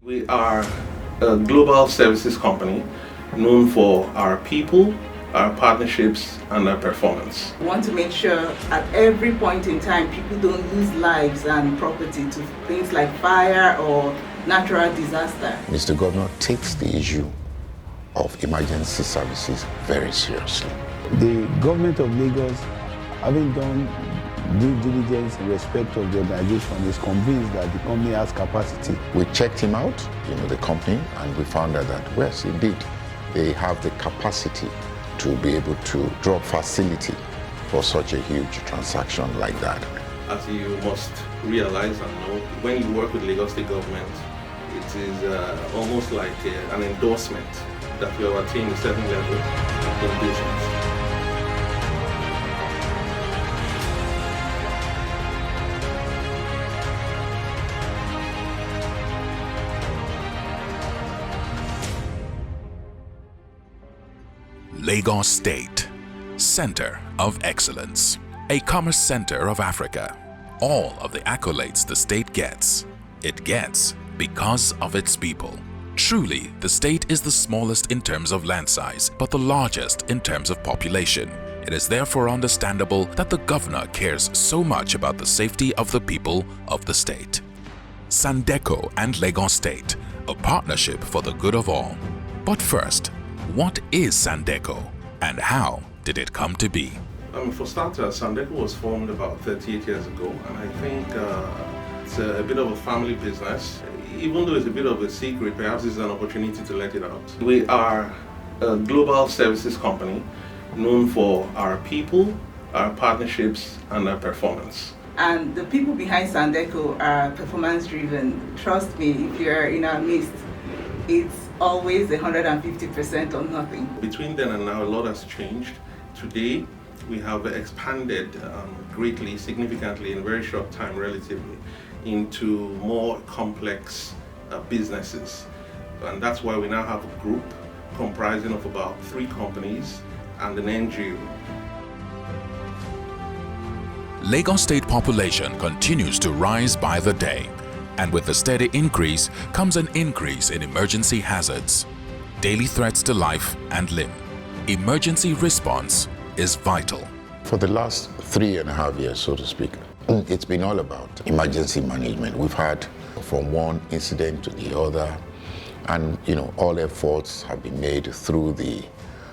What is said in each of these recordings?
We are a global services company known for our people, our partnerships, and our performance. We want to make sure at every point in time people don't lose lives and property to things like fire or natural disaster. Mr. Governor takes the issue of emergency services very seriously. The government of Lagos, having done due diligence in respect of the organization, is convinced that the company has capacity. We checked him out, the company, and we found out that, yes, indeed, they have the capacity to be able to draw facility for such a huge transaction like that. As you must realize and know, when you work with Lagos State government, it is almost like an endorsement that you have attained a certain level in business. Lagos State, Center of Excellence, a commerce center of Africa. All of the accolades the state gets, it gets because of its people. Truly, the state is the smallest in terms of land size, but the largest in terms of population. It is therefore understandable that the governor cares so much about the safety of the people of the state. SANDECO and Lagos State, a partnership for the good of all. But first, what is SANDECO and how did it come to be? For starters, SANDECO was formed about 38 years ago, and I think it's a bit of a family business. Even though it's a bit of a secret, perhaps it's an opportunity to let it out. We are a global services company known for our people, our partnerships, and our performance. And the people behind SANDECO are performance driven. Trust me, if you're in our midst, it's always 150% or nothing. Between then and now, a lot has changed. Today, we have expanded greatly, significantly, in a very short time relatively, into more complex businesses. And that's why we now have a group comprising of about 3 companies and an NGO. Lagos State population continues to rise by the day. And with the steady increase comes an increase in emergency hazards, daily threats to life and limb. Emergency response is vital. For the last 3.5 years, so to speak, it's been all about emergency management. We've had from one incident to the other, and all efforts have been made through the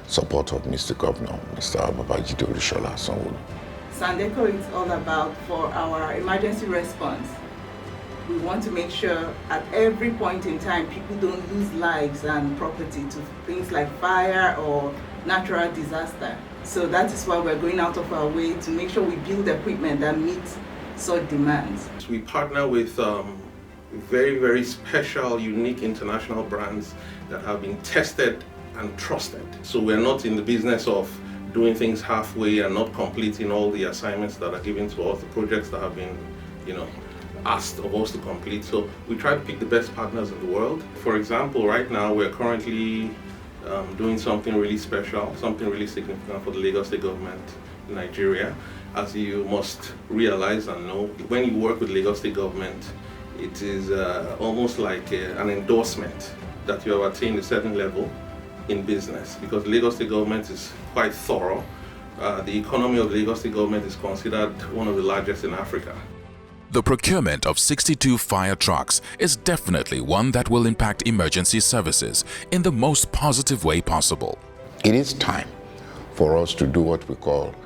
support of Mr. Governor, Mr. Babajide Olushola Sanwo-Olu. SANDECO is all about for our emergency response. We want to make sure at every point in time people don't lose lives and property to things like fire or natural disaster. So that is why we're going out of our way to make sure we build equipment that meets such demands. We partner with very, very special, unique international brands that have been tested and trusted. So we're not in the business of doing things halfway and not completing all the assignments that are given to us, the projects that have been, asked of us to complete. So we try to pick the best partners in the world. For example, right now we're currently doing something really special, something really significant for the Lagos State government in Nigeria. As you must realize and know, when you work with Lagos State government, it is almost like an endorsement that you have attained a certain level in business, because Lagos State government is quite thorough. The economy of the Lagos State government is considered one of the largest in Africa. The procurement of 62 fire trucks is definitely one that will impact emergency services in the most positive way possible. It is time for us to do what we call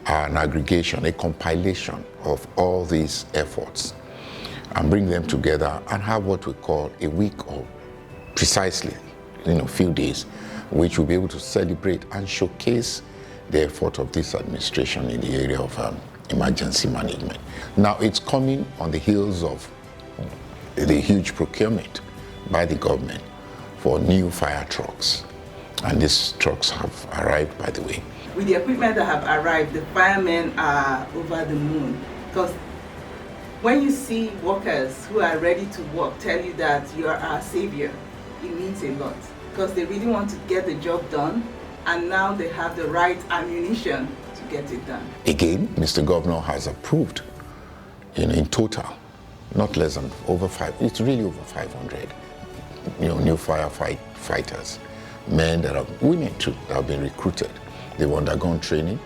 an aggregation, a compilation of all these efforts and bring them together and have what we call a week or precisely, few days, which we'll be able to celebrate and showcase the effort of this administration in the area of emergency management. Now, it's coming on the heels of the huge procurement by the government for new fire trucks. And these trucks have arrived, by the way. With the equipment that have arrived, the firemen are over the moon. Because when you see workers who are ready to work tell you that you are our savior, it means a lot. Because they really want to get the job done, and now they have the right ammunition to get it done. Again, Mr. Governor has approved, in total, not less than it's really over 500 new firefighters, men that are women too, that have been recruited. They've undergone training,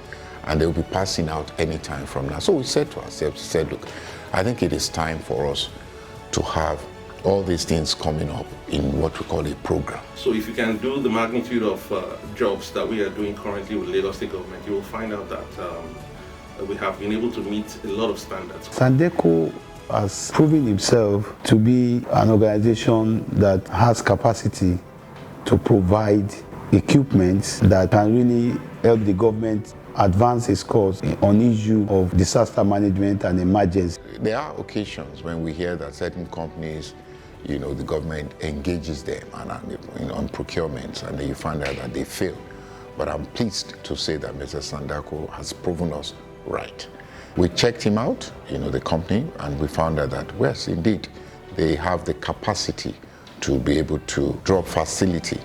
and they'll be passing out anytime from now. So we said to ourselves, look, I think it is time for us to have all these things coming up in what we call a program. So if you can do the magnitude of jobs that we are doing currently with Lagos State government, you will find out that we have been able to meet a lot of standards. SANDECO has proven himself to be an organization that has capacity to provide equipment that can really help the government advance its cause on issue of disaster management and emergency. There are occasions when we hear that certain companies, the government engages them on procurements, and then you find out that they fail. But I'm pleased to say that Mr. SANDECO has proven us right. We checked him out, the company, and we found out that, yes, indeed, they have the capacity to be able to draw facility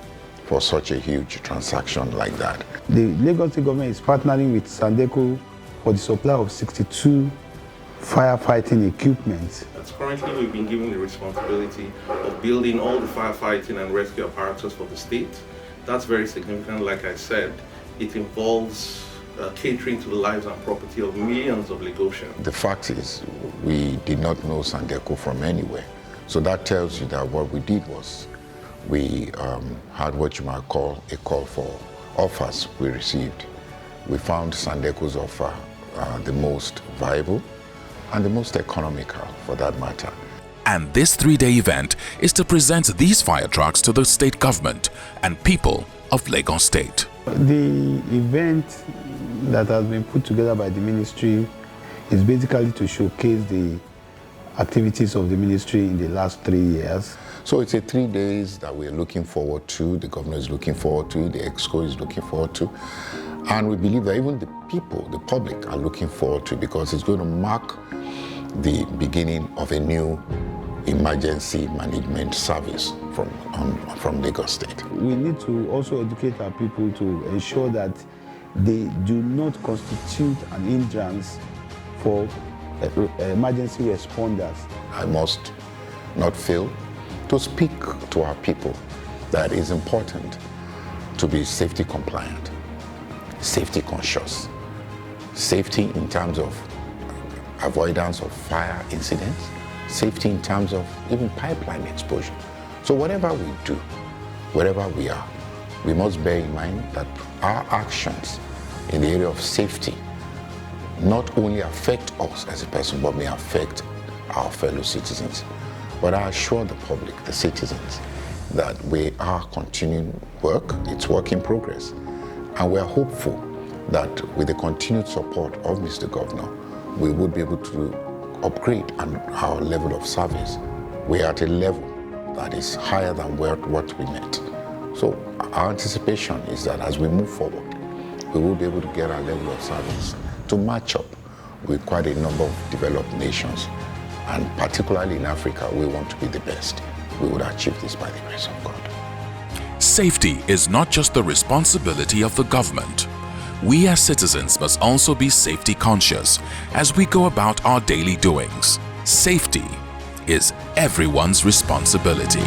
for such a huge transaction like that. The Lagos State government is partnering with SANDECO for the supply of 62 firefighting equipment. That's currently we've been given the responsibility of building all the firefighting and rescue apparatus for the state. That's very significant. Like I said, it involves catering to the lives and property of millions of Lagosians. The fact is, we did not know SANDECO from anywhere. So that tells you that what we did was we had what you might call a call for offers we received. We found SANDECO's offer the most viable and the most economical, for that matter. And this 3-day event is to present these fire trucks to the state government and people of Lagos State. The event that has been put together by the ministry is basically to showcase the activities of the ministry in the last 3 years. So it's a 3 days that we're looking forward to, the governor is looking forward to, the EXCO is looking forward to, and we believe that even the people, the public, are looking forward to it, because it's going to mark the beginning of a new emergency management service from Lagos State. We need to also educate our people to ensure that they do not constitute an hindrance for emergency responders. I must not fail to speak to our people that it's important to be safety compliant, safety conscious, safety in terms of avoidance of fire incidents, safety in terms of even pipeline exposure. So whatever we do, wherever we are, we must bear in mind that our actions in the area of safety not only affect us as a person, but may affect our fellow citizens. But I assure the public, the citizens, that we are continuing work. It's work in progress. And we are hopeful that with the continued support of Mr. Governor, we would be able to upgrade our level of service. We are at a level that is higher than what we met. So our anticipation is that as we move forward, we will be able to get our level of service to match up with quite a number of developed nations. And particularly in Africa, we want to be the best. We would achieve this by the grace of God. Safety is not just the responsibility of the government. We as citizens must also be safety conscious as we go about our daily doings. Safety is everyone's responsibility.